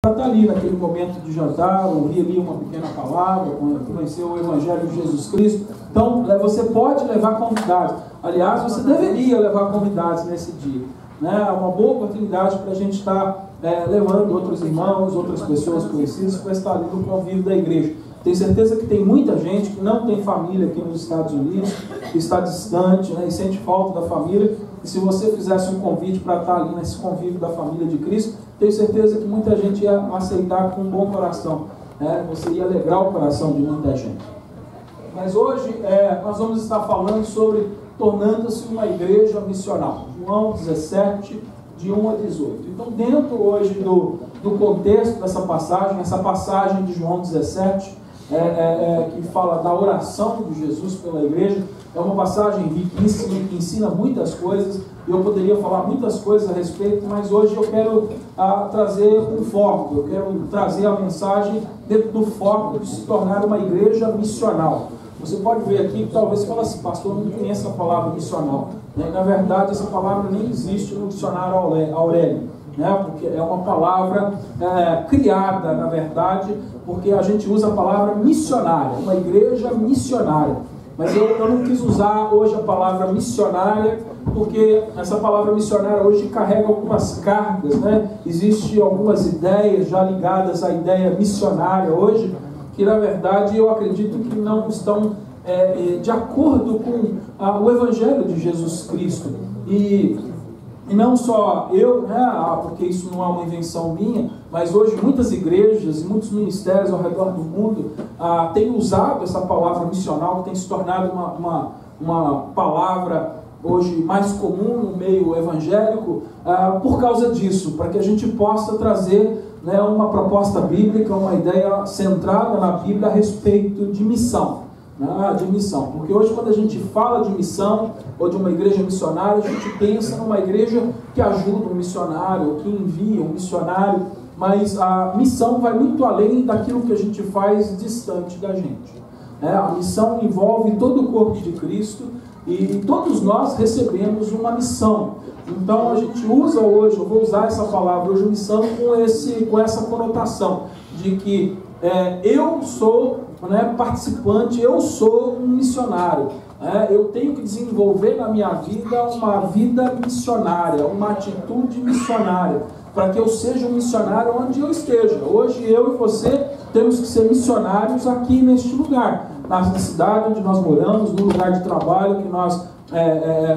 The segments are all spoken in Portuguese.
para estar ali naquele momento de jantar, ouvir ali uma pequena palavra, conhecer o Evangelho de Jesus Cristo. Então, você pode levar convidados. Aliás, você deveria levar convidados nesse dia. É uma boa oportunidade para a gente estar levando outros irmãos, outras pessoas conhecidas para estar ali no convívio da igreja. Tenho certeza que tem muita gente que não tem família aqui nos Estados Unidos, que está distante, e sente falta da família. E se você fizesse um convite para estar ali nesse convívio da família de Cristo, tenho certeza que muita gente ia aceitar com um bom coração. Você ia alegrar o coração de muita gente. Mas hoje nós vamos estar falando sobre tornando-se uma igreja missional. João 17, de 1 a 18. Então, dentro hoje do contexto dessa passagem, essa passagem de João 17, que fala da oração de Jesus pela igreja, é uma passagem riquíssima, que ensina muitas coisas. Eu poderia falar muitas coisas a respeito, mas hoje eu quero trazer um foco, eu quero trazer a mensagem dentro do foco de se tornar uma igreja missional. Você pode ver aqui que talvez você fale assim, pastor, eu não conheço a palavra missional. Na verdade, essa palavra nem existe no dicionário Aurélio, porque é uma palavra criada, na verdade, porque a gente usa a palavra missionária, uma igreja missionária. Mas eu não quis usar hoje a palavra missionária, porque essa palavra missionária hoje carrega algumas cargas, Existem algumas ideias já ligadas à ideia missionária hoje, que na verdade eu acredito que não estão de acordo com o Evangelho de Jesus Cristo. E não só eu, porque isso não é uma invenção minha, mas hoje muitas igrejas e muitos ministérios ao redor do mundo têm usado essa palavra missional, que tem se tornado uma palavra hoje mais comum no meio evangélico, por causa disso, para que a gente possa trazer uma proposta bíblica, uma ideia centrada na Bíblia a respeito de missão. Porque hoje, quando a gente fala de missão ou de uma igreja missionária, a gente pensa numa igreja que ajuda um missionário, que envia um missionário, mas a missão vai muito além daquilo que a gente faz distante da gente. A missão envolve todo o corpo de Cristo e todos nós recebemos uma missão. Então a gente usa hoje, eu vou usar essa palavra hoje, missão, com essa conotação de que eu sou participante, eu sou um missionário. Eu tenho que desenvolver na minha vida uma vida missionária, uma atitude missionária, para que eu seja um missionário onde eu esteja. Hoje eu e você temos que ser missionários aqui neste lugar, na cidade onde nós moramos, no lugar de trabalho que nós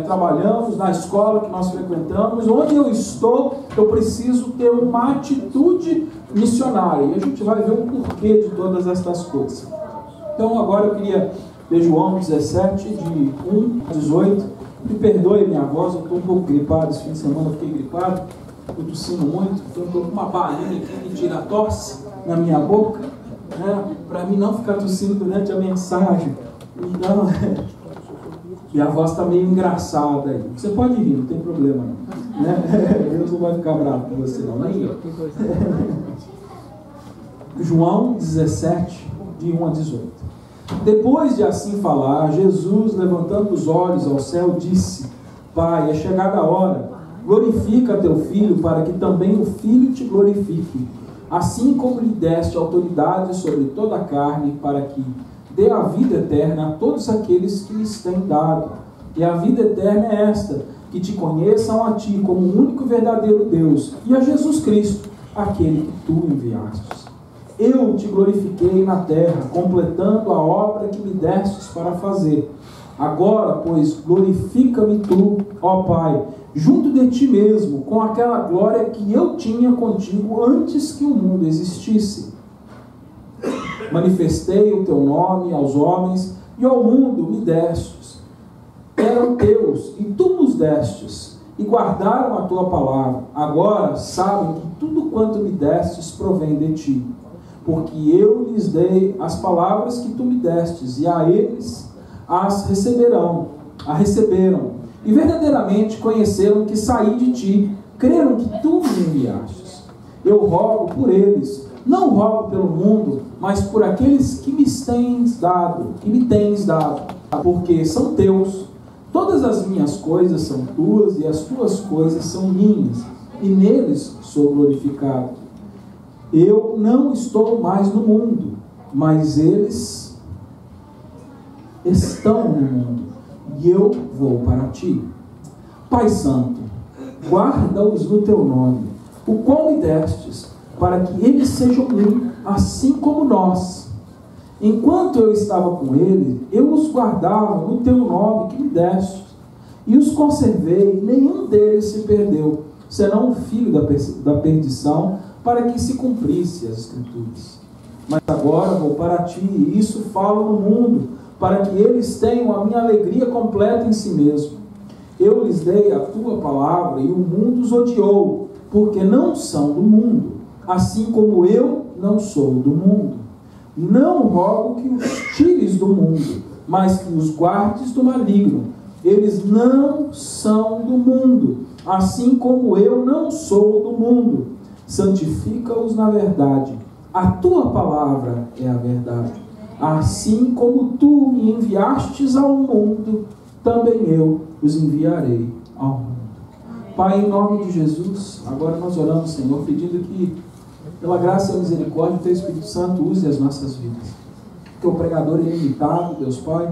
trabalhamos, na escola que nós frequentamos. Onde eu estou, eu preciso ter uma atitude missionária. E a gente vai ver o porquê de todas estas coisas. Então agora eu queria ler João 17, de 1 a 18. Me perdoe minha voz, eu estou um pouco gripado, esse fim de semana eu fiquei gripado, estou tossindo muito, então estou com uma balinha aqui que tira a tosse na minha boca, para mim não ficar tossindo durante a mensagem. Então, e a voz está meio engraçada aí. Você pode rir, não tem problema não. Deus não vai ficar bravo com você não, nem eu. João 17, de 1 a 18. Depois de assim falar, Jesus, levantando os olhos ao céu, disse: Pai, é chegada a hora, glorifica teu Filho, para que também o Filho te glorifique, assim como lhe deste autoridade sobre toda a carne, para que dê a vida eterna a todos aqueles que lhes têm dado. E a vida eterna é esta, que te conheçam a ti como o único e verdadeiro Deus, e a Jesus Cristo, aquele que tu enviastes. Eu te glorifiquei na terra, completando a obra que me destes para fazer. Agora, pois, glorifica-me tu, ó Pai, junto de ti mesmo, com aquela glória que eu tinha contigo antes que o mundo existisse. Manifestei o teu nome aos homens, e ao mundo me destes. Eram teus, e tu nos destes, e guardaram a tua palavra. Agora sabem que tudo quanto me destes provém de ti. Porque eu lhes dei as palavras que tu me destes, e a eles a receberam, e verdadeiramente conheceram que saí de ti, creram que tu me enviastes. Eu rogo por eles, não rogo pelo mundo, mas por aqueles que me tens dado, porque são teus. Todas as minhas coisas são tuas, e as tuas coisas são minhas, e neles sou glorificado. Eu não estou mais no mundo, mas eles estão no mundo, e eu vou para ti. Pai Santo, guarda-os no teu nome, o qual me destes, para que eles sejam um, assim como nós. Enquanto eu estava com eles, eu os guardava no teu nome que me deste, e os conservei, nenhum deles se perdeu, senão o filho da perdição, para que se cumprisse as Escrituras. Mas agora vou para ti, e isso falo no mundo, para que eles tenham a minha alegria completa em si mesmo. Eu lhes dei a tua palavra, e o mundo os odiou, porque não são do mundo, assim como eu não sou do mundo. Não rogo que os tires do mundo, mas que os guardes do maligno. Eles não são do mundo, assim como eu não sou do mundo. Santifica-os na verdade. A tua palavra é a verdade. Assim como tu me enviastes ao mundo, também eu os enviarei ao mundo. Pai, em nome de Jesus, agora nós oramos, Senhor, pedindo que, pela graça e a misericórdia do teu Espírito Santo, use as nossas vidas. Porque o pregador é limitado, Deus Pai,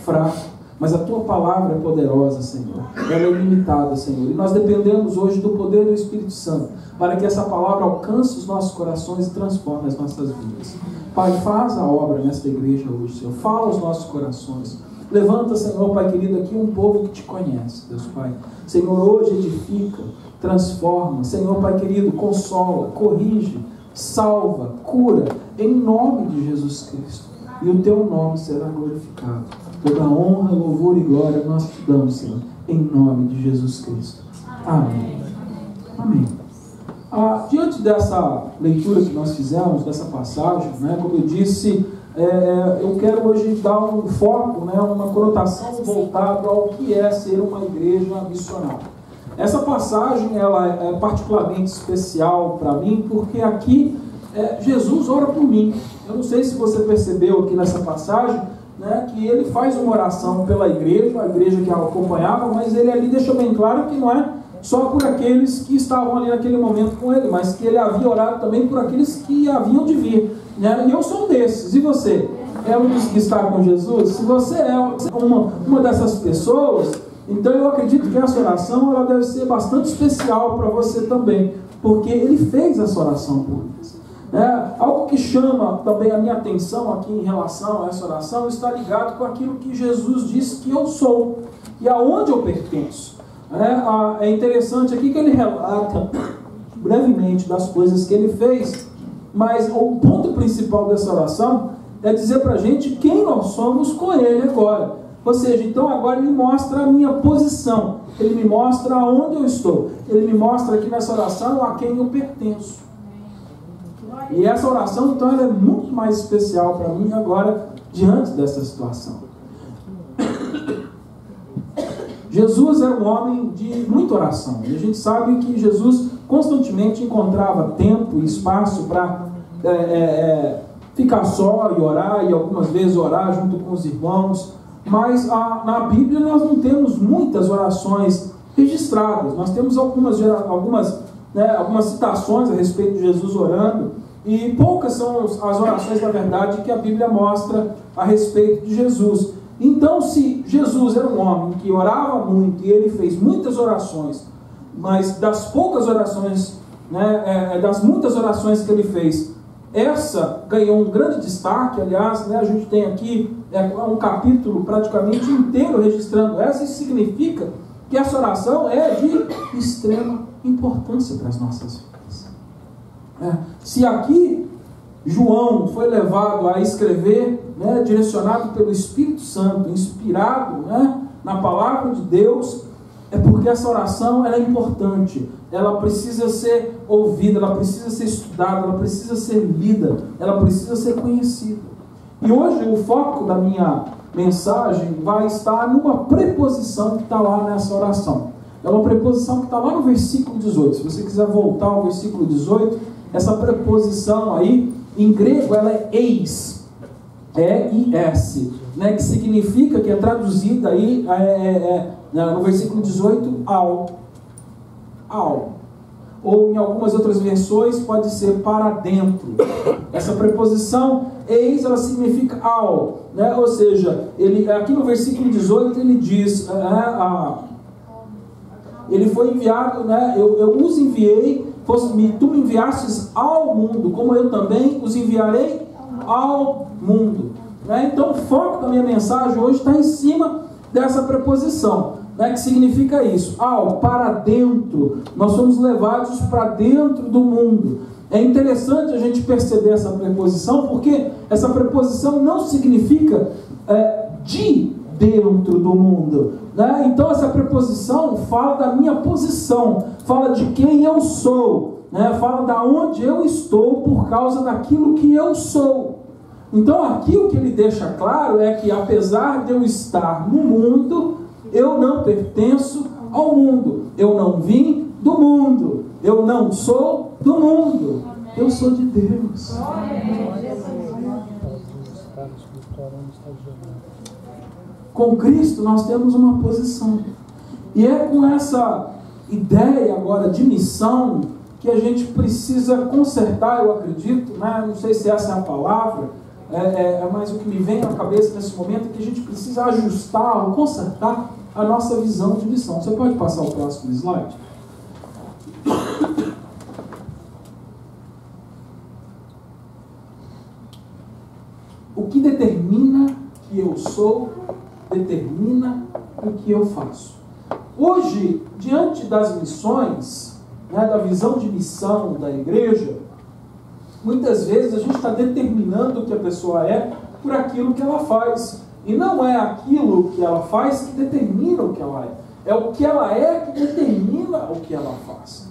fraco, mas a tua palavra é poderosa, Senhor. Ela é ilimitada, Senhor. E nós dependemos hoje do poder do Espírito Santo, para que essa palavra alcance os nossos corações e transforme as nossas vidas. Pai, faz a obra nesta igreja hoje, Senhor. Fala aos nossos corações. Levanta, Senhor, Pai querido, aqui um povo que te conhece, Deus Pai. Senhor, hoje edifica, transforma. Senhor, Pai querido, consola, corrige, salva, cura, em nome de Jesus Cristo. E o teu nome será glorificado. Toda honra, louvor e glória nós te damos, Senhor, em nome de Jesus Cristo. Amém. Amém. Diante dessa leitura que nós fizemos, dessa passagem, né, como eu disse, eu quero hoje dar um foco, né, uma conotação voltada ao que é ser uma igreja missional. Essa passagem ela é particularmente especial para mim, porque aqui Jesus ora por mim. Eu não sei se você percebeu aqui nessa passagem, né, que ele faz uma oração pela igreja, a igreja que a acompanhava, mas ele ali deixou bem claro que não é só por aqueles que estavam ali naquele momento com ele, mas que ele havia orado também por aqueles que haviam de vir, né? E eu sou um desses. E você? É um dos que está com Jesus? Se você é uma dessas pessoas, então eu acredito que essa oração ela deve ser bastante especial para você também, porque ele fez essa oração por eles. Algo que chama também a minha atenção aqui em relação a essa oração está ligado com aquilo que Jesus disse que eu sou e aonde eu pertenço. É interessante aqui que ele relata brevemente das coisas que ele fez, mas o ponto principal dessa oração é dizer para a gente quem nós somos com ele agora. Ou seja, então agora ele mostra a minha posição, ele me mostra aonde eu estou, ele me mostra aqui nessa oração a quem eu pertenço. E essa oração, então, ela é muito mais especial para mim agora, diante dessa situação. Jesus era um homem de muita oração. E a gente sabe que Jesus constantemente encontrava tempo e espaço para ficar só e orar, e algumas vezes orar junto com os irmãos. Mas na Bíblia nós não temos muitas orações registradas. Nós temos algumas citações a respeito de Jesus orando, e poucas são as orações, na verdade, que a Bíblia mostra a respeito de Jesus. Então, se Jesus era um homem que orava muito, e ele fez muitas orações, mas das poucas orações, das muitas orações que ele fez, essa ganhou um grande destaque. Aliás, a gente tem aqui um capítulo praticamente inteiro registrando essa. Isso significa que essa oração é de extrema importância para as nossas vidas. Se aqui João foi levado a escrever, direcionado pelo Espírito Santo, inspirado na palavra de Deus, é porque essa oração ela é importante, ela precisa ser ouvida, ela precisa ser estudada, ela precisa ser lida, ela precisa ser conhecida. E hoje o foco da minha mensagem vai estar numa preposição que está lá nessa oração. É uma preposição que está lá no versículo 18. Se você quiser voltar ao versículo 18, essa preposição aí, em grego, ela é eis, E-I-S, que significa, que é traduzida aí, no versículo 18, ao. ou em algumas outras versões pode ser para dentro. Essa preposição eis, ela significa ao, né? Ou seja, aqui no versículo 18 ele diz, ele foi enviado, né? Eu os enviei, tu me enviastes ao mundo, como eu também os enviarei ao mundo. Né? Então o foco da minha mensagem hoje está em cima dessa preposição, né? Que significa isso, ao, para dentro. Nós somos levados para dentro do mundo. É interessante a gente perceber essa preposição, porque essa preposição não significa de dentro do mundo, né? Então essa preposição fala da minha posição, fala de quem eu sou, né? Fala da onde eu estou por causa daquilo que eu sou. Então aqui o que ele deixa claro é que apesar de eu estar no mundo, eu não pertenço ao mundo, eu não vim do mundo, eu não sou do mundo, eu sou de Deus. Com Cristo nós temos uma posição. E é com essa ideia agora de missão que a gente precisa consertar, eu acredito, né? Não sei se essa é a palavra, mas o que me vem à cabeça nesse momento é que a gente precisa ajustar ou consertar a nossa visão de missão. Você pode passar o próximo slide? O que determina que eu sou, determina o que eu faço. Hoje, diante das missões, né, da visão de missão da igreja, muitas vezes a gente está determinando o que a pessoa é por aquilo que ela faz. E não é aquilo que ela faz que determina o que ela é. É o que ela é que determina o que ela faz.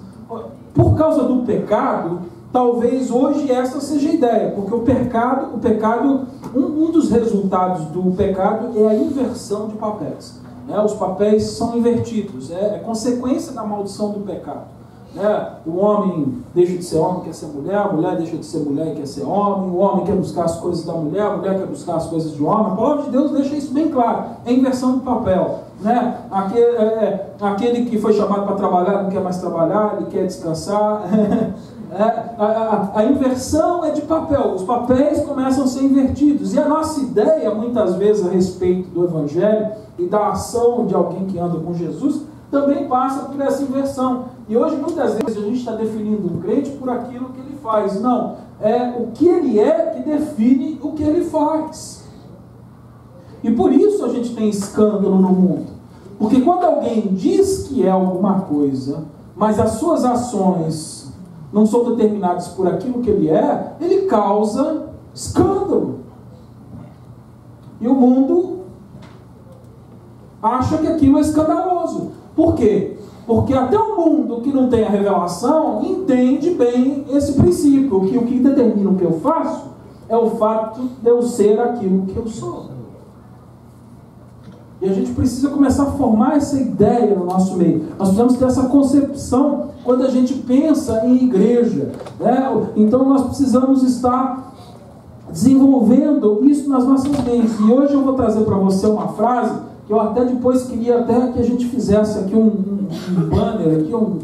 Por causa do pecado, talvez hoje essa seja a ideia, porque o pecado, um dos resultados do pecado é a inversão de papéis. Né? Os papéis são invertidos, é consequência da maldição do pecado. Né? O homem deixa de ser homem e quer ser mulher, a mulher deixa de ser mulher e quer ser homem, o homem quer buscar as coisas da mulher, a mulher quer buscar as coisas do homem. A palavra de Deus deixa isso bem claro, é inversão de papel. Né? Aquele que foi chamado para trabalhar não quer mais trabalhar, ele quer descansar. A inversão é de papel, os papéis começam a ser invertidos. E a nossa ideia, muitas vezes, a respeito do Evangelho e da ação de alguém que anda com Jesus, também passa por essa inversão. E hoje, muitas vezes, a gente está definindo um crente por aquilo que ele faz. Não, é o que ele é que define o que ele faz. E por isso a gente tem escândalo no mundo. Porque quando alguém diz que é alguma coisa, mas as suas ações não são determinadas por aquilo que ele é, ele causa escândalo. E o mundo acha que aquilo é escandaloso. Por quê? Porque até o mundo que não tem a revelação entende bem esse princípio, que o que determina o que eu faço é o fato de eu ser aquilo que eu sou. E a gente precisa começar a formar essa ideia no nosso meio. Nós precisamos ter essa concepção quando a gente pensa em igreja. Né? Então nós precisamos estar desenvolvendo isso nas nossas mentes. E hoje eu vou trazer para você uma frase que eu até depois queria até que a gente fizesse aqui um banner, aqui um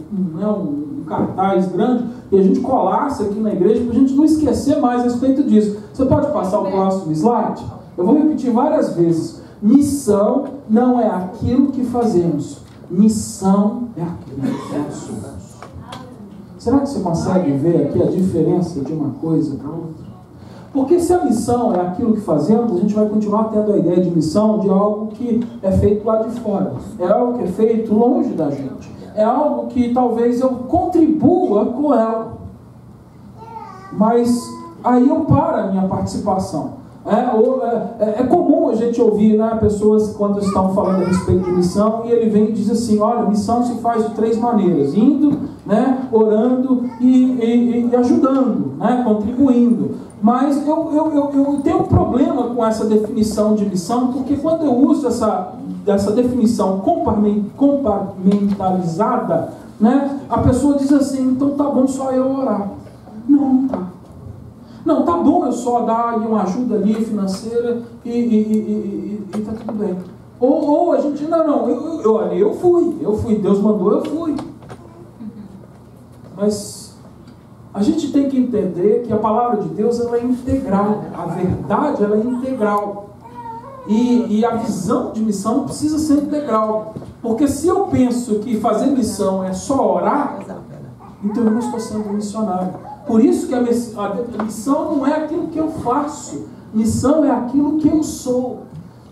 cartaz grande, e a gente colasse aqui na igreja, para a gente não esquecer mais a respeito disso. Você pode passar o próximo slide? Eu vou repetir várias vezes. Missão não é aquilo que fazemos. Missão é aquilo que somos. Será que você consegue ver aqui a diferença de uma coisa para outra? Porque se a missão é aquilo que fazemos, a gente vai continuar tendo a ideia de missão de algo que é feito lá de fora. É algo que é feito longe da gente. É algo que talvez eu contribua com ela. Mas aí eu paro a minha participação. É comum a gente ouvir, né, pessoas quando estão falando a respeito de missão, e ele vem e diz assim: olha, missão se faz de 3 maneiras: indo, né, orando e ajudando, né, contribuindo. Mas eu tenho um problema com essa definição de missão, porque quando eu uso essa definição compartimentalizada, né, a pessoa diz assim: então tá bom só eu orar. Não tá. Não, tá bom eu só dar uma ajuda ali financeira e tá tudo bem. Ou a gente, eu fui, Deus mandou, eu fui. Mas a gente tem que entender que a palavra de Deus ela é integral. A verdade ela é integral. E a visão de missão precisa ser integral. Porque se eu penso que fazer missão é só orar, então eu não estou sendo missionário. Por isso que a missão não é aquilo que eu faço. Missão é aquilo que eu sou.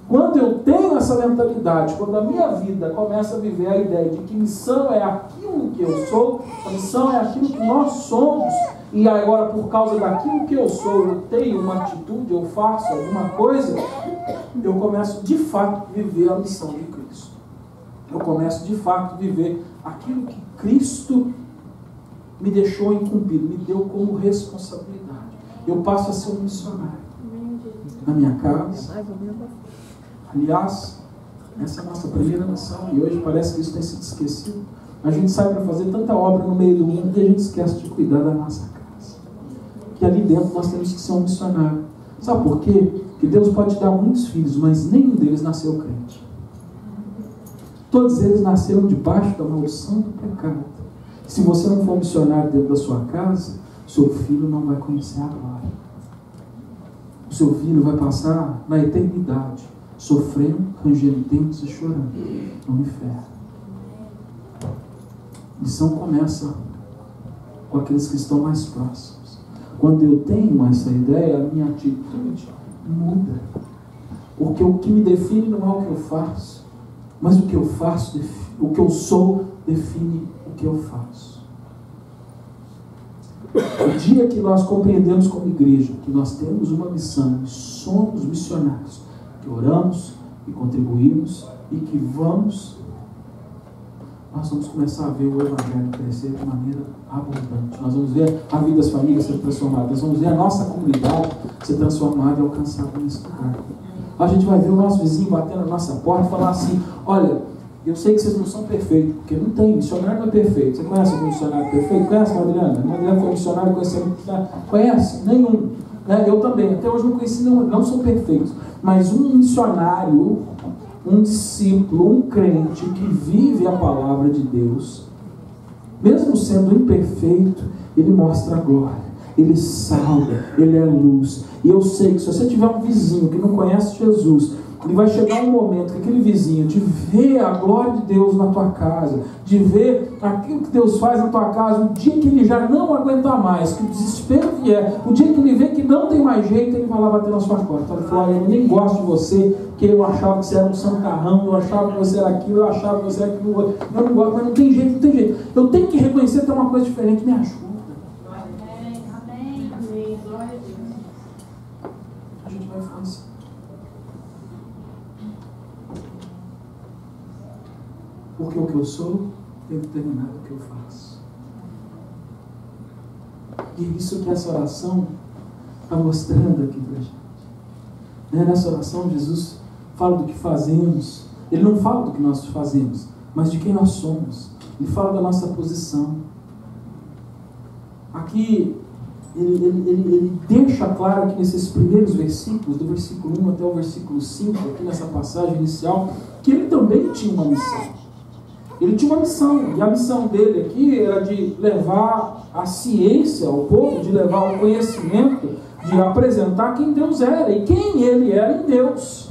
Quando eu tenho essa mentalidade, quando a minha vida começa a viver a ideia de que missão é aquilo que eu sou, a missão é aquilo que nós somos, e agora por causa daquilo que eu sou, eu tenho uma atitude, eu faço alguma coisa, eu começo de fato a viver a missão de Cristo. Eu começo de fato a viver aquilo que Cristo me deixou incumbido, me deu como responsabilidade. Eu passo a ser um missionário na minha casa. Aliás, essa é a nossa primeira missão e hoje parece que isso tem sido esquecido. A gente sai para fazer tanta obra no meio do mundo e a gente esquece de cuidar da nossa casa. Que ali dentro nós temos que ser um missionário. Sabe por quê? Porque Deus pode te dar muitos filhos, mas nenhum deles nasceu crente. Todos eles nasceram debaixo da maldição do pecado. Se você não for missionário dentro da sua casa, seu filho não vai conhecer a glória. O seu filho vai passar na eternidade sofrendo, rangendo dentes e chorando no inferno. A missão começa com aqueles que estão mais próximos. Quando eu tenho essa ideia, a minha atitude muda. Porque o que me define não é o que eu faço, mas o que eu faço, o que eu sou, define o que eu faço. O dia que nós compreendemos como igreja que nós temos uma missão, somos missionários, que oramos e contribuímos e que nós vamos começar a ver o Evangelho crescer de maneira abundante. Nós vamos ver a vida das famílias ser transformada, nós vamos ver a nossa comunidade ser transformada e alcançada nesse lugar. A gente vai ver o nosso vizinho batendo na nossa porta e falar assim: olha, eu sei que vocês não são perfeitos, porque não tem, missionário não é perfeito. Você conhece algum missionário perfeito? Conhece a Adriana? A Adriana foi missionária, conhece? Nenhum. Eu também, até hoje não conheci, não são perfeitos. Mas um missionário, um discípulo, um crente que vive a palavra de Deus, mesmo sendo imperfeito, ele mostra a glória, ele salva, ele é luz. E eu sei que se você tiver um vizinho que não conhece Jesus, ele vai chegar um momento que aquele vizinho, de ver a glória de Deus na tua casa, de ver aquilo que Deus faz na tua casa, o dia que ele já não aguenta mais, que o desespero vier, o dia que ele vê que não tem mais jeito, ele vai lá bater na sua porta. Ele fala: eu nem gosto de você, porque eu achava que você era um santarrão, eu achava que você era aquilo, eu achava que você era aquilo, eu não gosto, mas não tem jeito, não tem jeito. Eu tenho que reconhecer que tem uma coisa diferente, me ajuda. Amém. Glória a Deus. A gente vai falar assim. Porque o que eu sou tem determinado o que eu faço. E isso que essa oração está mostrando aqui para a gente. Nessa oração, Jesus fala do que fazemos. Ele não fala do que nós fazemos, mas de quem nós somos. Ele fala da nossa posição. Aqui, ele deixa claro que nesses primeiros versículos, do versículo 1 até o versículo 5, aqui nessa passagem inicial, que ele também tinha uma missão. Ele tinha uma missão, e a missão dele aqui era de levar a ciência ao povo, de levar o conhecimento, de apresentar quem Deus era e quem ele era em Deus.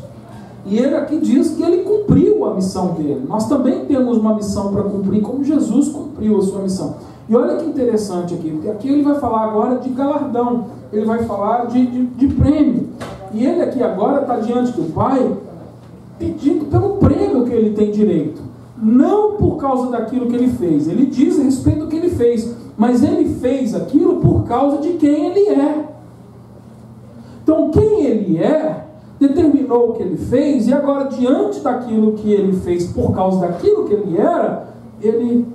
E ele aqui diz que ele cumpriu a missão dele. Nós também temos uma missão para cumprir, como Jesus cumpriu a sua missão. E olha que interessante aqui, porque aqui ele vai falar agora de galardão, ele vai falar de prêmio. E ele aqui agora está diante do Pai, pedindo pelo prêmio que ele tem direito. Não por causa daquilo que ele fez. Ele diz a respeito do que ele fez, mas ele fez aquilo por causa de quem ele é. Então quem ele é determinou o que ele fez, e agora diante daquilo que ele fez por causa daquilo que ele era, ele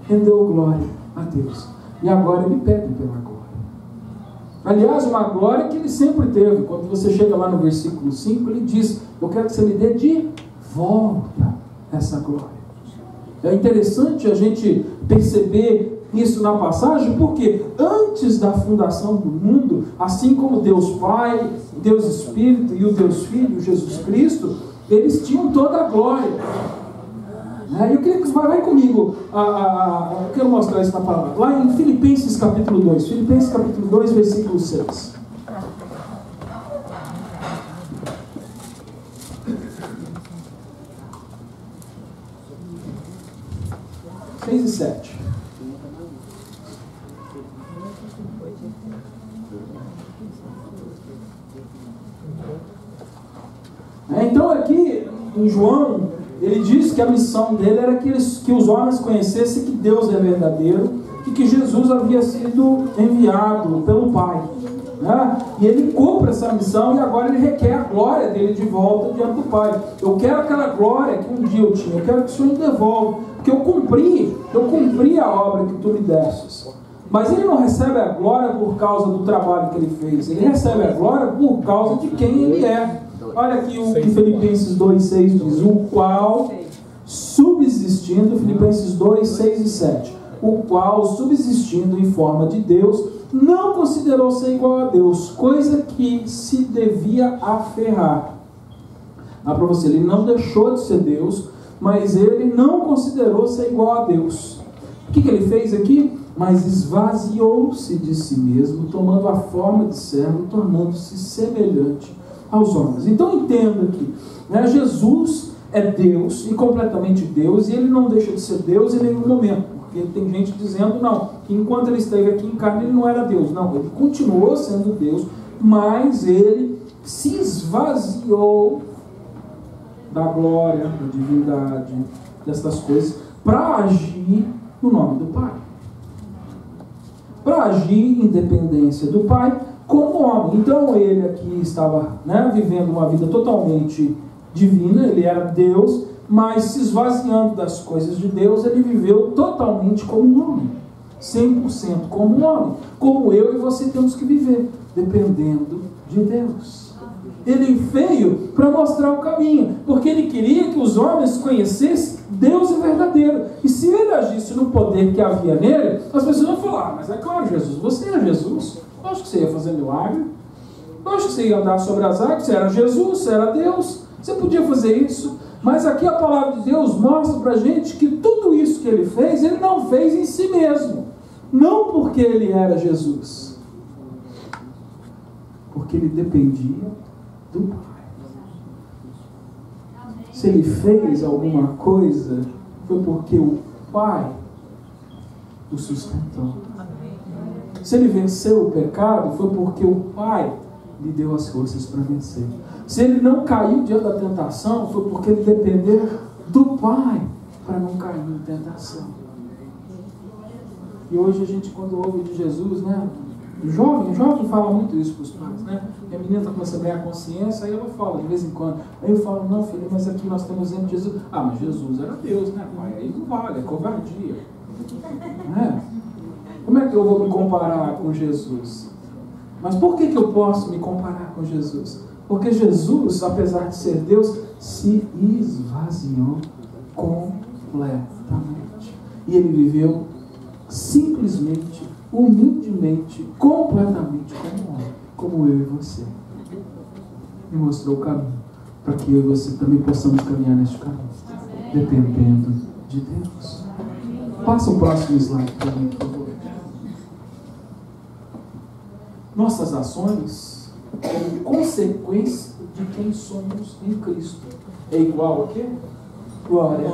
rendeu glória a Deus. E agora ele pede pela glória. Aliás, uma glória que ele sempre teve. Quando você chega lá no versículo 5, ele diz: eu quero que você me dê de volta essa glória. É interessante a gente perceber isso na passagem, porque antes da fundação do mundo, assim como Deus Pai, Deus Espírito e o Deus Filho, Jesus Cristo, eles tinham toda a glória. Eu queria que vai comigo, eu quero mostrar isso na palavra. Lá em Filipenses capítulo 2, Filipenses capítulo 2, versículo 6. Seis e 7. Então aqui em João, ele diz que a missão dele era que os homens conhecessem que Deus é verdadeiro e que Jesus havia sido enviado pelo Pai. E ele cumpre essa missão e agora ele requer a glória dele de volta diante do Pai. Eu quero aquela glória que um dia eu tinha, eu quero que o Senhor me devolva, porque eu cumpri a obra que tu me destes. Mas ele não recebe a glória por causa do trabalho que ele fez, ele recebe a glória por causa de quem ele é. Olha aqui o que Filipenses 2,6 diz: o qual subsistindo, Filipenses 2, 6 e 7, o qual subsistindo em forma de Deus, não considerou ser igual a Deus, coisa que se devia aferrar. Para você, ele não deixou de ser Deus, mas ele não considerou ser igual a Deus. O que ele fez aqui? Mas esvaziou-se de si mesmo, tomando a forma de servo, tornando-se semelhante aos homens. Então entenda aqui, Jesus é Deus e completamente Deus, e ele não deixa de ser Deus em nenhum momento, porque tem gente dizendo não, que enquanto ele esteve aqui em carne ele não era Deus. Não, ele continuou sendo Deus, mas ele se esvaziou da glória, da divindade, dessas coisas, para agir no nome do Pai, para agir em dependência do Pai como homem. Então ele aqui estava vivendo uma vida totalmente divina, ele era Deus, mas se esvaziando das coisas de Deus, ele viveu totalmente como um homem, 100% como um homem, como eu e você temos que viver, dependendo de Deus. Ele veio para mostrar o caminho, porque ele queria que os homens conhecessem Deus é verdadeiro. E se ele agisse no poder que havia nele, as pessoas iam falar: mas é claro, Jesus, você é Jesus. Eu acho que você ia fazer milagre. Eu acho que você ia andar sobre as águas. Você era Jesus, você era Deus. Você podia fazer isso. Mas aqui a palavra de Deus mostra para a gente que tudo isso que ele fez, ele não fez em si mesmo. Não porque ele era Jesus, porque ele dependia do Pai. Se ele fez alguma coisa, foi porque o Pai o sustentou. Se ele venceu o pecado, foi porque o Pai lhe deu as forças para vencer. Se ele não caiu diante da tentação, foi porque ele dependeu do Pai para não cair em tentação. E hoje a gente, quando ouve de Jesus, o jovem fala muito isso para os pais, E a menina está começando a ganhar consciência, aí ela fala de vez em quando. Aí eu falo: não, filho, mas aqui nós estamos dizendo Jesus. Ah, mas Jesus era Deus, pai? Aí não vale, é covardia. Como é que eu vou me comparar com Jesus? Mas por que eu posso me comparar com Jesus? Porque Jesus, apesar de ser Deus, se esvaziou completamente. E ele viveu simplesmente, humildemente, completamente como homem, como eu e você. E mostrou o caminho para que eu e você também possamos caminhar neste caminho, dependendo de Deus. Passa o próximo slide para mim, por favor. Nossas ações, como consequência de quem somos em Cristo, é igual a quê? Glória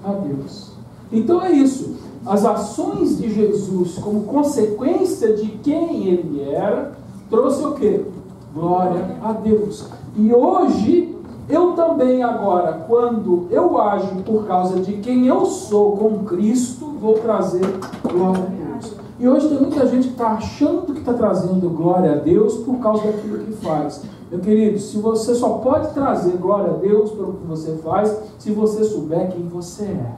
a Deus. Então é isso. As ações de Jesus, como consequência de quem ele era, trouxe o quê? Glória a Deus. E hoje, eu também agora, quando eu ajo por causa de quem eu sou com Cristo, vou trazer glória a Deus. E hoje tem muita gente que está achando que está trazendo glória a Deus por causa daquilo que faz. Meu querido, se você só pode trazer glória a Deus pelo que você faz, se você souber quem você é.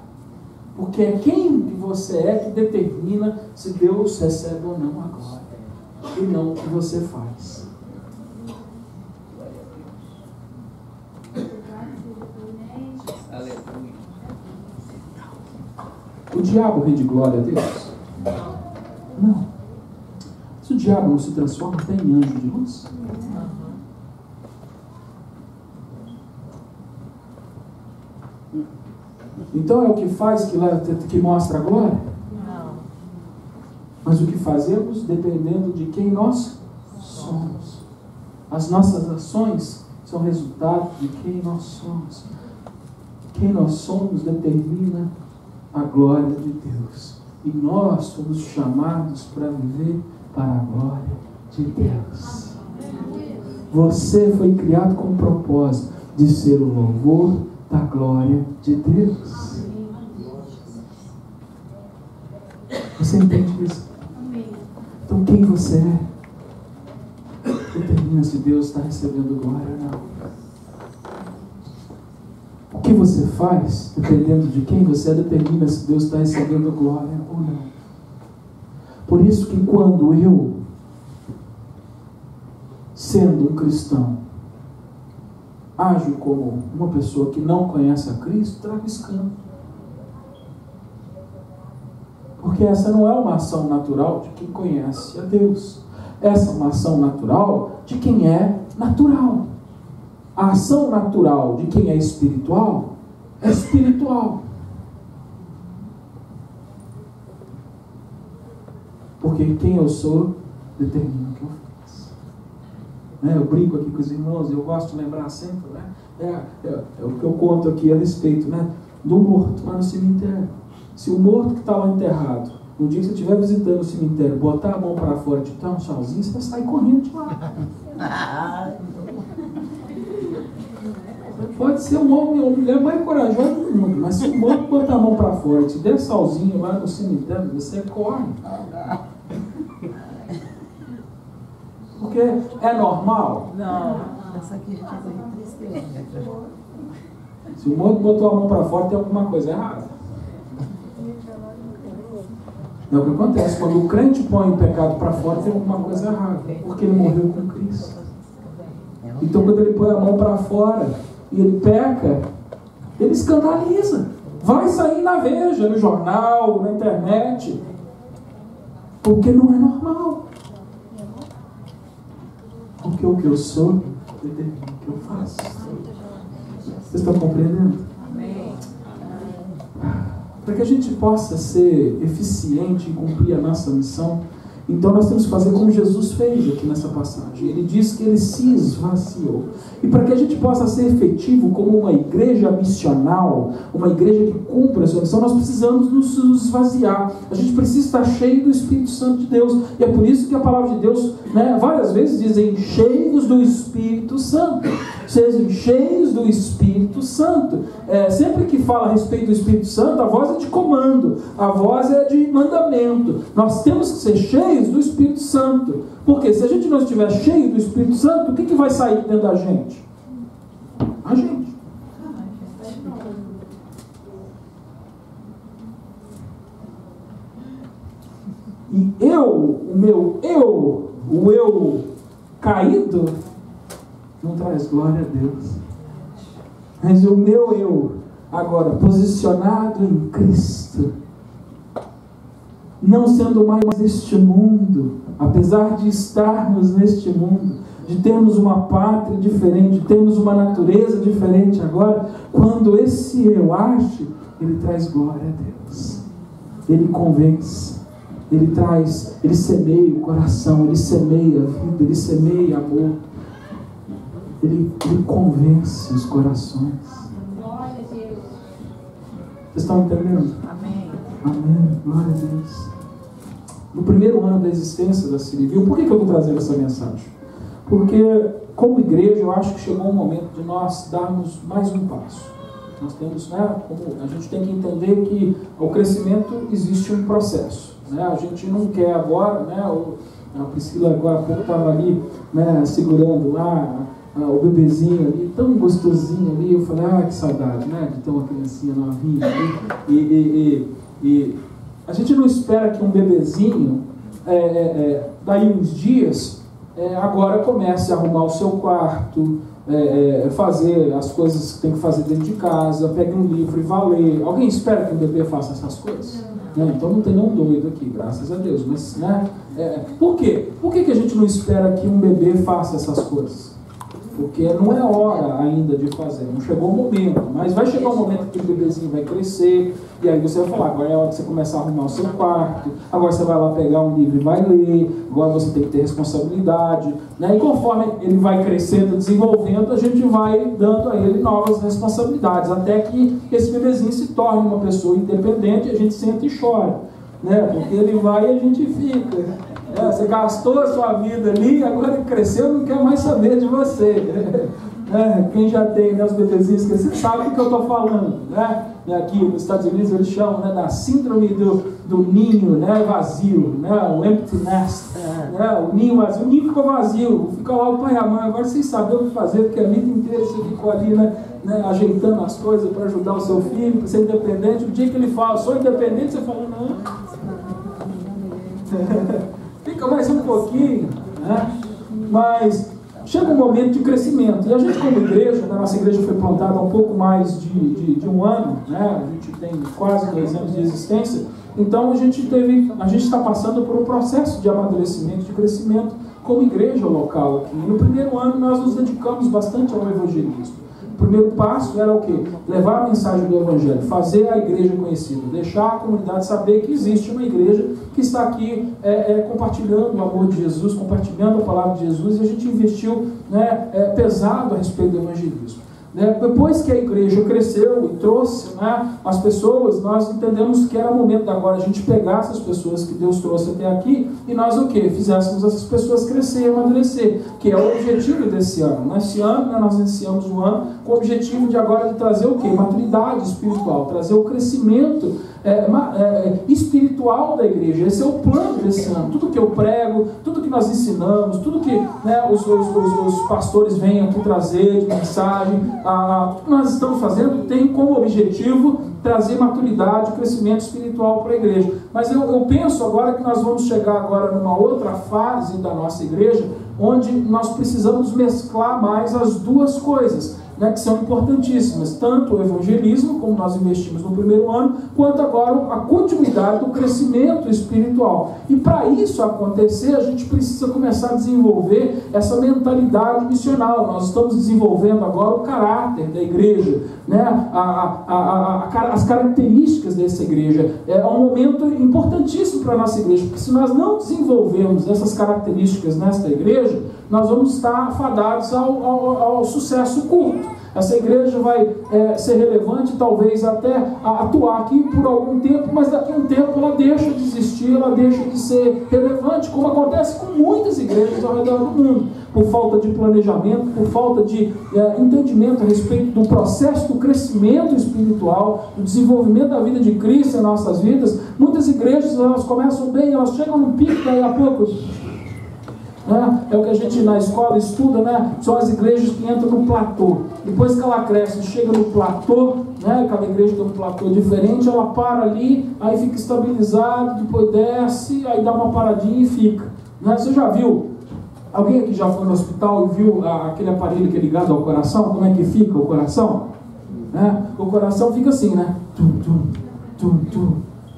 Porque é quem você é que determina se Deus recebe ou não a glória, e não o que você faz. O diabo rende glória a Deus? Não. Se o diabo não se transforma até em anjo de luz? Então é o que faz que mostra a glória? Não. Mas o que fazemos dependendo de quem nós somos. As nossas ações são resultado de quem nós somos. Quem nós somos determina a glória de Deus. E nós somos chamados para viver para a glória de Deus. Você foi criado com o propósito de ser o louvor da glória de Deus. Você entende isso? Então quem você é determina se Deus está recebendo glória ou não. O que você faz, dependendo de quem você é, determina se Deus está recebendo glória ou não. Por isso que quando eu, sendo um cristão, ajo como uma pessoa que não conhece a Cristo, trago escândalo. Porque essa não é uma ação natural de quem conhece a Deus. Essa é uma ação natural de quem é natural. A ação natural de quem é espiritual é espiritual. Porque quem eu sou determina o que eu faço. Eu brinco aqui com os irmãos, eu gosto de lembrar sempre, é o que eu conto aqui a respeito, do morto lá no cemitério. Se o morto que está lá enterrado, no dia que você estiver visitando o cemitério, botar a mão para fora e te dar um tchauzinho, você vai sair correndo de lá. Pode ser um homem ou mulher mais corajosa do mundo, mas se o morto botar a mão para fora e te der salzinho lá no cemitério, você corre. Porque é normal? Não. Essa aqui já foi tristeza. Se o morto botou a mão para fora, tem alguma coisa errada. É o que acontece. Quando o crente põe o pecado para fora, tem alguma coisa errada. Porque ele morreu com Cristo. Então, quando ele põe a mão para fora e ele peca, ele escandaliza. Vai sair na Veja, no jornal, na internet. Porque não é normal. Porque o que eu sou determina o que eu faço. Vocês estão compreendendo? Amém. Para que a gente possa ser eficiente e cumprir a nossa missão, então nós temos que fazer como Jesus fez aqui nessa passagem. Ele diz que ele se esvaziou. E para que a gente possa ser efetivo como uma igreja missional, uma igreja que cumpra a sua missão, nós precisamos nos esvaziar. A gente precisa estar cheio do Espírito Santo de Deus. E é por isso que a palavra de Deus, várias vezes dizem cheios do Espírito Santo. Sejam cheios do Espírito Santo. Sempre que fala a respeito do Espírito Santo, a voz é de comando, a voz é de mandamento. Nós temos que ser cheios do Espírito Santo. Porque se a gente não estiver cheio do Espírito Santo, o que vai sair dentro da gente? A gente. E o eu caído, não traz glória a Deus. Mas o meu eu, agora posicionado em Cristo, não sendo mais deste mundo, apesar de estarmos neste mundo, de termos uma pátria diferente, de termos uma natureza diferente agora, quando esse eu age, ele traz glória a Deus. Ele convence, ele semeia o coração, ele semeia a vida, ele semeia amor. Ele convence os corações. Vocês estão entendendo? Amém. Amém. Glória a Deus. No primeiro ano da existência da Cirivil, por que eu estou trazendo essa mensagem? Porque, como igreja, eu acho que chegou o momento de nós darmos mais um passo. Nós temos, como a gente tem que entender que o crescimento existe um processo. A gente não quer agora, a Priscila agora há pouco estava ali, segurando lá o bebezinho ali, tão gostosinho ali, eu falei, que saudade, de ter uma criancinha novinha ali, e a gente não espera que um bebezinho, daí uns dias, agora comece a arrumar o seu quarto, fazer as coisas que tem que fazer dentro de casa, pegue um livro e vá ler. Alguém espera que um bebê faça essas coisas? Então não tem nenhum doido aqui, graças a Deus, mas, por quê? Por que a gente não espera que um bebê faça essas coisas? porque não é hora ainda de fazer, não chegou o momento, mas vai chegar um momento que o bebezinho vai crescer, e aí você vai falar, agora é hora de você começar a arrumar o seu quarto, agora você vai lá pegar um livro e vai ler, agora você tem que ter responsabilidade, né? E conforme ele vai crescendo, desenvolvendo, a gente vai dando a ele novas responsabilidades, até que esse bebezinho se torne uma pessoa independente, a gente senta e chora, né? Porque ele vai e a gente fica. Você gastou a sua vida ali, agora ele cresceu, não quer mais saber de você. Quem já tem, né, os bebezinhos que você sabe do que eu estou falando, né? Aqui nos Estados Unidos eles chamam, né, da síndrome do ninho, né, vazio, né, o empty nest, né, o ninho vazio. O ninho ficou vazio, fica lá o pai e a mãe, agora vocês sabem o que fazer, porque a vida inteira você ficou ali, né, ajeitando as coisas para ajudar o seu filho, para ser independente. O dia que ele fala, sou independente, você fala, não. Fica mais um pouquinho, né? Mas chega um momento de crescimento. E a gente, como igreja, a nossa igreja foi plantada há um pouco mais de um ano, né? A gente tem quase 2 anos de existência. Então a gente está passando por um processo de amadurecimento, de crescimento como igreja local aqui. E no primeiro ano nós nos dedicamos bastante ao evangelismo. O primeiro passo era o quê? Levar a mensagem do Evangelho, fazer a igreja conhecida, deixar a comunidade saber que existe uma igreja que está aqui compartilhando o amor de Jesus, compartilhando a palavra de Jesus, e a gente investiu, né, pesado a respeito do evangelismo. Depois que a igreja cresceu e trouxe, né, as pessoas, nós entendemos que era o momento agora a gente pegar essas pessoas que Deus trouxe até aqui e nós o quê? Fizéssemos essas pessoas crescer e amadurecer, que é o objetivo desse ano. Nesse ano, né, nós iniciamos o ano com o objetivo de agora de trazer o quê? Maturidade espiritual, trazer o crescimento espiritual da igreja. Esse é o plano desse ano. Tudo que eu prego, tudo que nós ensinamos, tudo que, né, os pastores vêm aqui trazer de mensagem, tudo que nós estamos fazendo tem como objetivo trazer maturidade, crescimento espiritual para a igreja. Mas eu penso agora que nós vamos chegar agora numa outra fase da nossa igreja, onde nós precisamos mesclar mais as duas coisas, né, que são importantíssimas, tanto o evangelismo, como nós investimos no primeiro ano, quanto agora a continuidade do crescimento espiritual. E para isso acontecer, a gente precisa começar a desenvolver essa mentalidade missional. Nós estamos desenvolvendo agora o caráter da igreja, né, as características dessa igreja. É um momento importantíssimo para a nossa igreja, porque se nós não desenvolvermos essas características nesta igreja, nós vamos estar fadados ao sucesso curto. Essa igreja vai ser relevante, talvez até atuar aqui por algum tempo, mas daqui a um tempo ela deixa de existir, ela deixa de ser relevante, como acontece com muitas igrejas ao redor do mundo, por falta de planejamento, por falta de entendimento a respeito do processo do crescimento espiritual, do desenvolvimento da vida de Cristo em nossas vidas. Muitas igrejas, elas começam bem, elas chegam no pico, daí a pouco... É o que a gente na escola estuda, né? São as igrejas que entram no platô. Depois que ela cresce, chega no platô, né? Cada igreja tem um platô diferente, ela para ali, aí fica estabilizado, depois desce, aí dá uma paradinha e fica, né? Você já viu? Alguém aqui já foi no hospital e viu aquele aparelho que é ligado ao coração? Como é que fica o coração? O coração fica assim, né? Tum, tum, tum, tum.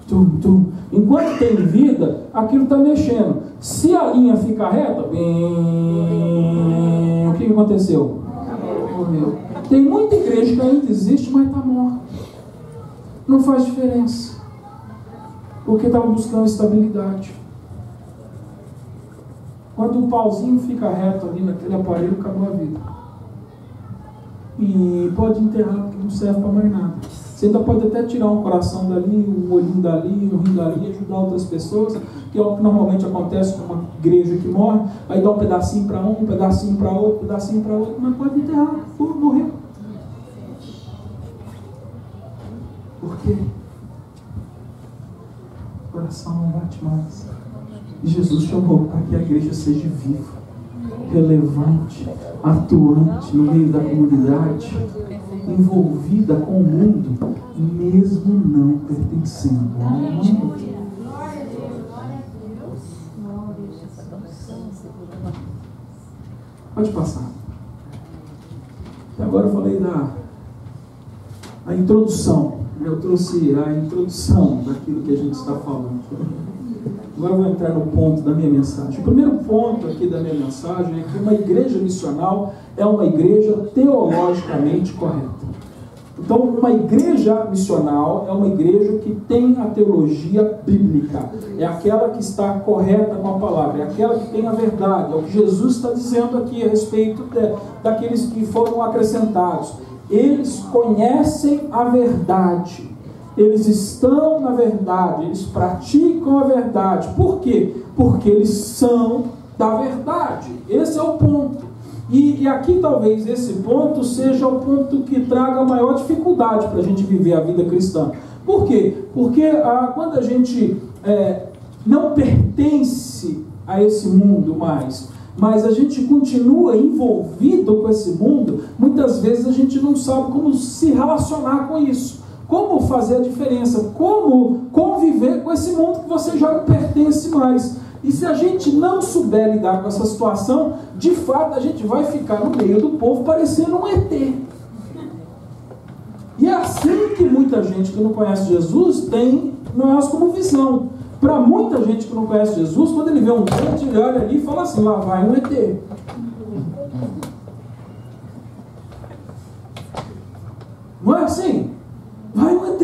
Tum, tum. Enquanto tem vida, aquilo está mexendo. Se a linha ficar reta, o que aconteceu? Morreu. Tem muita igreja que ainda existe, mas está morta. Não faz diferença, porque estava buscando estabilidade. Quando o pauzinho fica reto ali naquele aparelho, acabou a vida. E pode enterrar, porque não serve para mais nada. Você ainda pode até tirar um coração dali, um olhinho dali, um rim dali, ajudar outras pessoas, que é o que normalmente acontece com uma igreja que morre, aí dá um pedacinho para um pedacinho para outro, um pedacinho para outro, mas pode enterrar, morreu. Por quê? O coração não bate mais. E Jesus chamou para que a igreja seja viva, relevante, atuante no meio da comunidade, envolvida com o mundo, mesmo não pertencendo ao mundo. Pode passar. Agora eu falei da introdução. Eu trouxe a introdução daquilo que a gente está falando. Agora eu vou entrar no ponto da minha mensagem. O primeiro ponto aqui da minha mensagem é que uma igreja missional é uma igreja teologicamente correta. Então, uma igreja missional é uma igreja que tem a teologia bíblica. É aquela que está correta com a palavra. É aquela que tem a verdade. É o que Jesus está dizendo aqui a respeito daqueles que foram acrescentados. Eles conhecem a verdade. Eles estão na verdade. Eles praticam a verdade. Por quê? Porque eles são da verdade. Esse é o ponto. E aqui talvez esse ponto seja o ponto que traga a maior dificuldade para a gente viver a vida cristã. Por quê? Porque quando a gente não pertence a esse mundo mais, mas a gente continua envolvido com esse mundo, muitas vezes a gente não sabe como se relacionar com isso. Como fazer a diferença, como conviver com esse mundo que você já não pertence mais. E se a gente não souber lidar com essa situação, de fato a gente vai ficar no meio do povo parecendo um ET. E é assim que muita gente que não conhece Jesus tem nós como visão. Para muita gente que não conhece Jesus, quando ele vê um crente, ele olha ali e fala assim, lá vai um ET. Não é assim? Vai um ET.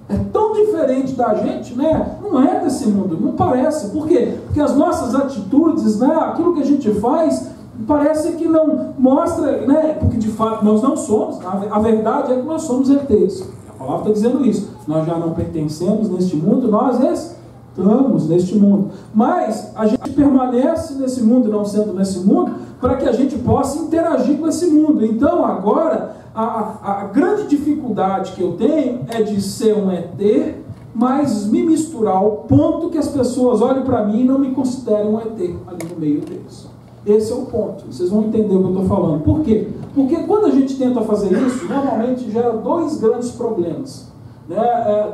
É tão diferente da gente, né? Não é desse mundo, não parece. Por quê? Porque as nossas atitudes, né? Aquilo que a gente faz, parece que não mostra, né? Porque de fato nós não somos. A verdade é que nós somos ETs. A palavra está dizendo isso. Nós já não pertencemos neste mundo, nós estamos neste mundo. Mas a gente permanece nesse mundo, não sendo nesse mundo, para que a gente possa interagir com esse mundo. Então agora, a grande dificuldade que eu tenho é de ser um ET, mas me misturar ao ponto que as pessoas olhem para mim e não me considerem um ET ali no meio deles. Esse é o ponto. Vocês vão entender o que eu estou falando. Por quê? Porque quando a gente tenta fazer isso, normalmente gera dois grandes problemas. Né?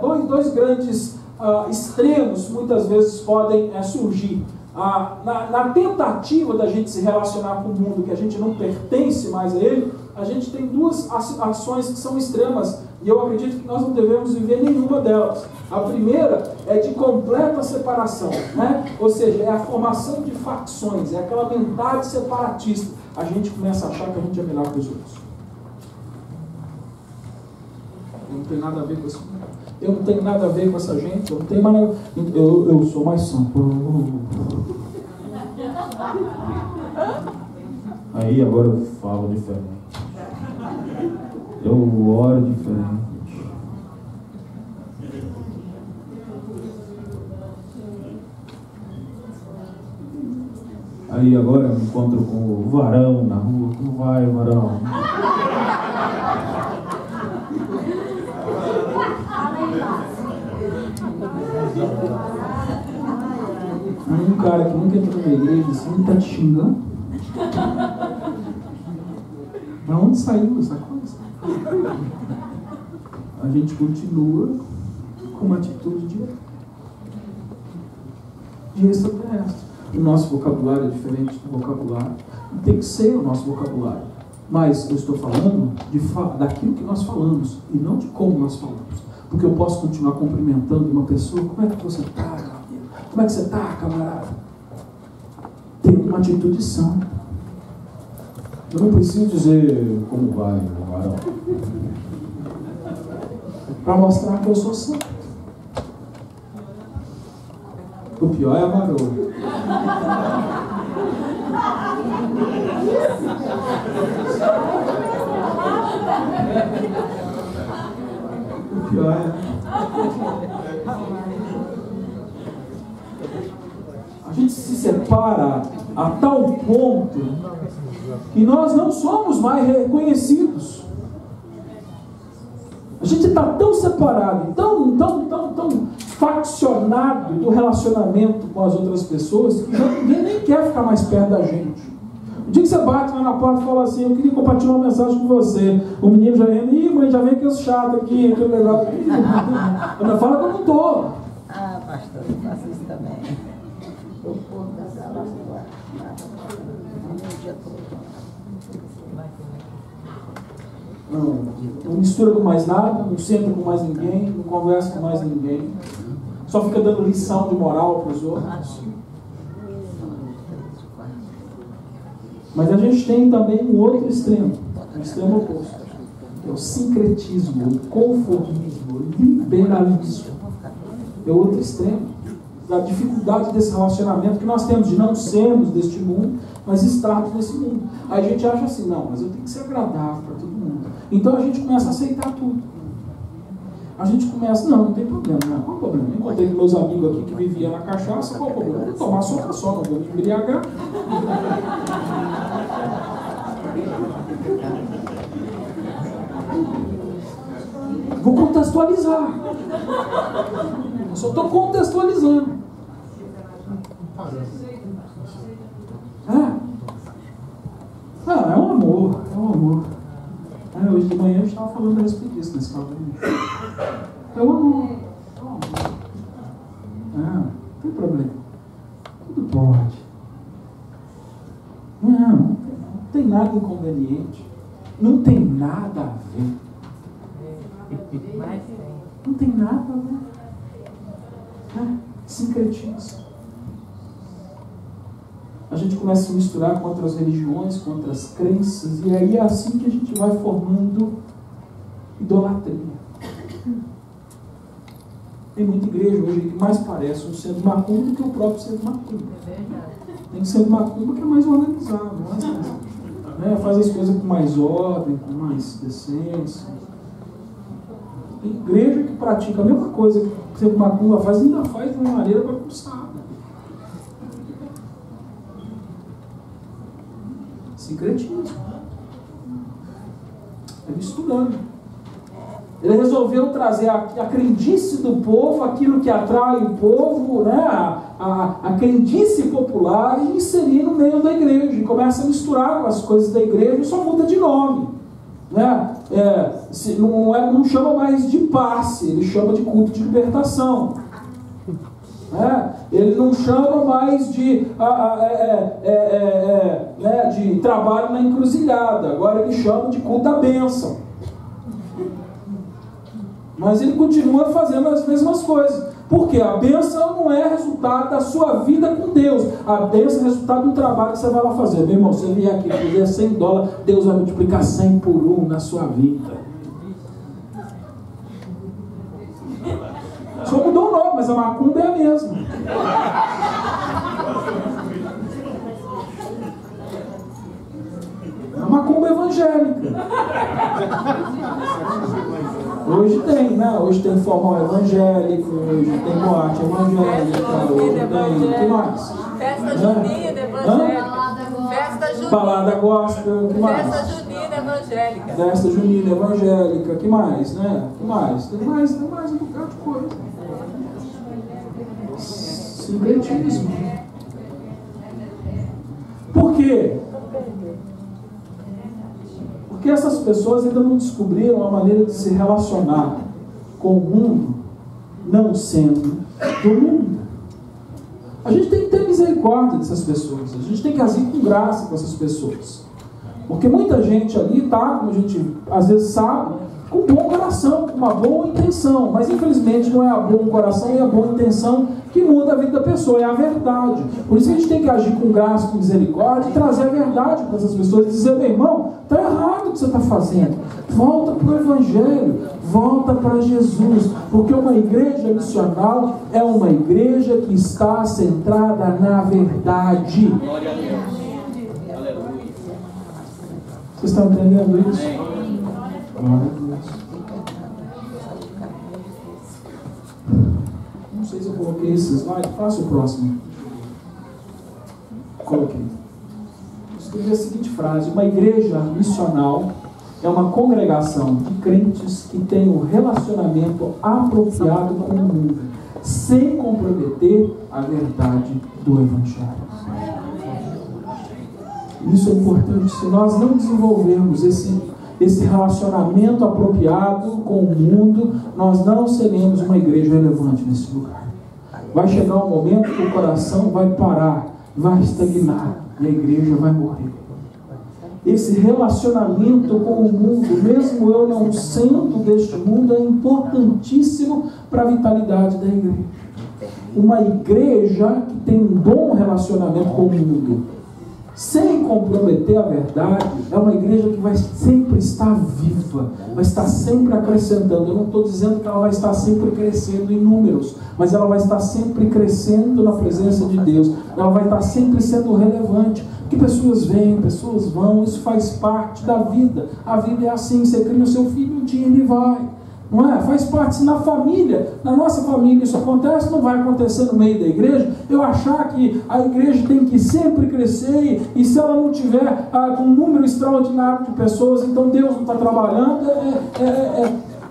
Dois grandes extremos muitas vezes podem surgir. Na tentativa da gente se relacionar com o mundo que a gente não pertence mais a ele, a gente tem duas ações que são extremas e eu acredito que nós não devemos viver nenhuma delas. A primeira é de completa separação, né? Ou seja, é a formação de facções, é aquela mentalidade separatista. A gente começa a achar que a gente é melhor que os outros. Não tem nada a ver com isso. Eu não tenho nada a ver com essa gente, eu não tenho mais. Eu sou mais santo. Aí agora eu falo diferente. Eu oro diferente. Aí agora eu me encontro com o Varão na rua. Como vai, Varão? Um cara que nunca entrou na igreja assim, tá te xingando. Da onde saiu essa coisa? A gente continua com uma atitude de extraterrestre. O nosso vocabulário é diferente do vocabulário. Tem que ser o nosso vocabulário. Mas eu estou falando daquilo que nós falamos e não de como nós falamos. Porque eu posso continuar cumprimentando uma pessoa. Como é que você está, meu amigo? Como é que você está, camarada? Tendo uma atitude santa. Eu não preciso dizer como vai, Varão. Para mostrar que eu sou santo. O pior é a varoa. O pior é... A gente se separa a tal ponto que nós não somos mais reconhecidos. A gente está tão separado, tão faccionado do relacionamento com as outras pessoas que ninguém nem quer ficar mais perto da gente. O dia que você bate lá na porta e fala assim, eu queria compartilhar uma mensagem com você. O menino já entra, ih, mãe, já vem aquele chato aqui, aquele legal. Ela fala que eu não estou. Ah, pastor, eu faço isso também. O povo da sala o dia todo. Não mistura com mais nada, não senta com mais ninguém, não conversa com mais ninguém. só fica dando lição de moral para os outros. Mas a gente tem também um outro extremo, um extremo oposto, que é o sincretismo, o conformismo, o liberalismo. É outro extremo da dificuldade desse relacionamento que nós temos, de não sermos deste mundo, mas estarmos nesse mundo. Aí a gente acha assim, não, mas eu tenho que ser agradável para todo mundo. Então a gente começa a aceitar tudo. A gente começa, não tem problema, não. Qual o problema? Eu encontrei com meus amigos aqui que viviam na cachaça, qual o problema? Eu vou tomar só, não vou me embriagar. Vou contextualizar. Eu só estou contextualizando. É um amor, é um amor. Hoje de manhã a gente estava falando a respeito disso nesse papo. É um amor, é um amor. Não tem problema. Tudo pode. Não tem nada inconveniente. Não tem nada a ver. Não tem nada a ver. Sincretismo. A gente começa a se misturar com outras religiões, com outras crenças, e aí é assim que a gente vai formando idolatria. Tem muita igreja hoje que mais parece um centro macumba do que o próprio centro macumba. Tem centro macumba que é mais organizado, faz as coisas com mais ordem, com mais decência. Tem igreja que pratica a mesma coisa que o centro macumba faz, ainda faz de uma maneira bagunçada. Sincretismo. Ele estudando. Ele resolveu trazer a crendice do povo, aquilo que atrai o povo, a crendice popular, e inserir no meio da igreja. E começa a misturar com as coisas da igreja e só muda de nome. Não chama mais de passe, ele chama de culto de libertação. Ele não chama mais de trabalho na encruzilhada, agora ele chama de culto da bênção. Mas ele continua fazendo as mesmas coisas. Porque a bênção não é resultado da sua vida com Deus. A bênção é resultado do trabalho que você vai lá fazer. Meu irmão, você vier aqui e fizer $100, Deus vai multiplicar 100 por 1 na sua vida. Só mudou o nome, mas a macumba é a mesma. A macumba evangélica. Hoje tem, Hoje tem formal evangélico, hoje tem boate evangélica, hoje tem... O que mais? Festa junina evangélica. Festa junina. Balada gospel, o que mais? Festa junina evangélica. Festa junina evangélica, o que mais, que mais? Tem mais um bocado de coisa. Sincretismo. Por quê? Porque essas pessoas ainda não descobriram a maneira de se relacionar com o mundo, não sendo do mundo. A gente tem que ter misericórdia dessas pessoas. A gente tem que agir com graça com essas pessoas. Porque muita gente ali está, como a gente às vezes sabe, com um bom coração, com uma boa intenção. Mas infelizmente não é a bom coração e a boa intenção que muda a vida da pessoa, é a verdade. Por isso que a gente tem que agir com graça, com misericórdia e trazer a verdade para essas pessoas e dizer, meu irmão, está errado o que você está fazendo. Volta para o Evangelho, volta para Jesus. Porque uma igreja missional é uma igreja que está centrada na verdade. Glória a Deus. Aleluia. Vocês estão entendendo isso? Glória a Deus. Não sei se eu coloquei esse slide. Faça o próximo. Coloquei. Escrevi a seguinte frase: uma igreja missional é uma congregação de crentes que tem um relacionamento apropriado com o mundo, sem comprometer a verdade do Evangelho. Isso é importante. Se nós não desenvolvermos esse relacionamento apropriado com o mundo, nós não seremos uma igreja relevante nesse lugar. Vai chegar um momento que o coração vai parar, vai estagnar e a igreja vai morrer. Esse relacionamento com o mundo, mesmo eu não sendo deste mundo, é importantíssimo para a vitalidade da igreja. uma igreja que tem um bom relacionamento com o mundo, sem comprometer a verdade, é uma igreja que vai sempre estar viva, vai estar sempre acrescentando. Eu não estou dizendo que ela vai estar sempre crescendo em números, mas ela vai estar sempre crescendo na presença de Deus, ela vai estar sempre sendo relevante, porque pessoas vêm, pessoas vão, isso faz parte da vida. A vida é assim, você cria o seu filho, um dia ele vai. Não é? Faz parte na família, na nossa família isso acontece, não vai acontecer no meio da igreja. Eu achar que a igreja tem que sempre crescer e se ela não tiver com um número extraordinário de pessoas, então Deus não está trabalhando,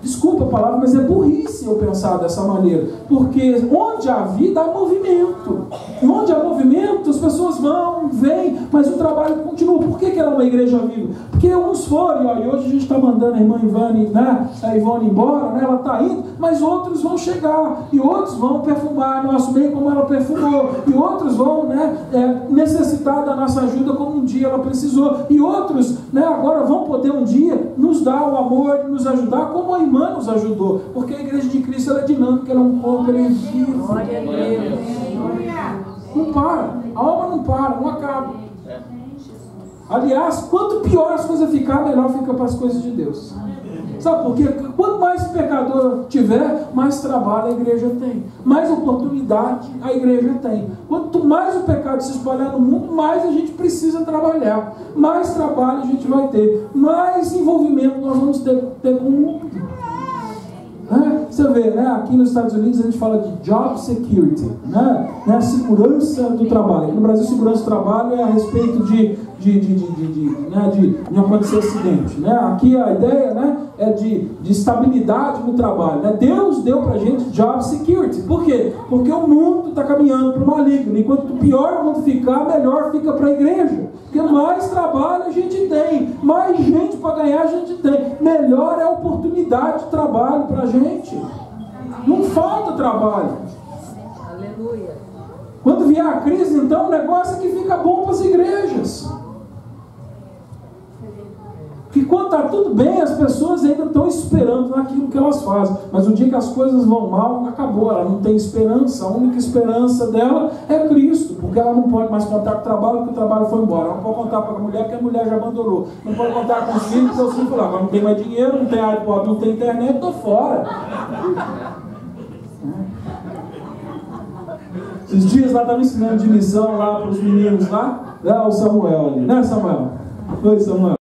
desculpa a palavra, mas é burrice eu pensar dessa maneira, porque onde há vida há movimento, e onde há movimento as pessoas vão, vêm, mas o trabalho continua. Por que ela é uma igreja viva? Porque uns foram, e hoje a gente está mandando a irmã Ivone, né, a Ivone embora, né, ela está indo, mas outros vão chegar, e outros vão perfumar nosso meio como ela perfumou, e outros vão, né, necessitar da nossa ajuda como um dia ela precisou, e outros, né, agora vão poder um dia nos dar o amor, nos ajudar como a irmã nos ajudou, porque a igreja de Cristo ela é dinâmica, ela é um corpo, ela é vivo. Não para, a alma não para, não acaba. Aliás, quanto pior as coisas ficar, melhor fica para as coisas de Deus. Sabe por quê? Quanto mais pecador tiver, mais trabalho a igreja tem, mais oportunidade a igreja tem. Quanto mais o pecado se espalhar no mundo, mais a gente precisa trabalhar, mais trabalho a gente vai ter, mais envolvimento nós vamos ter com o mundo. Você vê, né? Aqui nos Estados Unidos a gente fala de job security, né? Segurança do trabalho. Aqui no Brasil, segurança do trabalho é a respeito de não acontecer acidente, né? Aqui a ideia, né, é de estabilidade no trabalho, né? Deus deu pra gente job security. Por quê? Porque o mundo está caminhando para o maligno. Enquanto pior o mundo ficar, melhor fica para a igreja. Porque mais trabalho a gente tem, mais gente para ganhar a gente tem, melhor é a oportunidade de trabalho para a gente. Não falta trabalho. Aleluia. Quando vier a crise, então, o negócio é que fica bom para as igrejas. Porque quando está tudo bem, as pessoas ainda estão esperando naquilo que elas fazem. Mas o dia que as coisas vão mal, acabou. Ela não tem esperança. A única esperança dela é Cristo. Porque ela não pode mais contar com o trabalho, porque o trabalho foi embora. Ela não pode contar com a mulher, porque a mulher já abandonou. Não pode contar com os filhos, porque os filhos falaram: agora não tem mais dinheiro, não tem iPod, não tem internet, estou fora. Esses dias lá estavam ensinando de missão lá para os meninos lá. O Samuel ali. Né, Samuel? Oi, Samuel.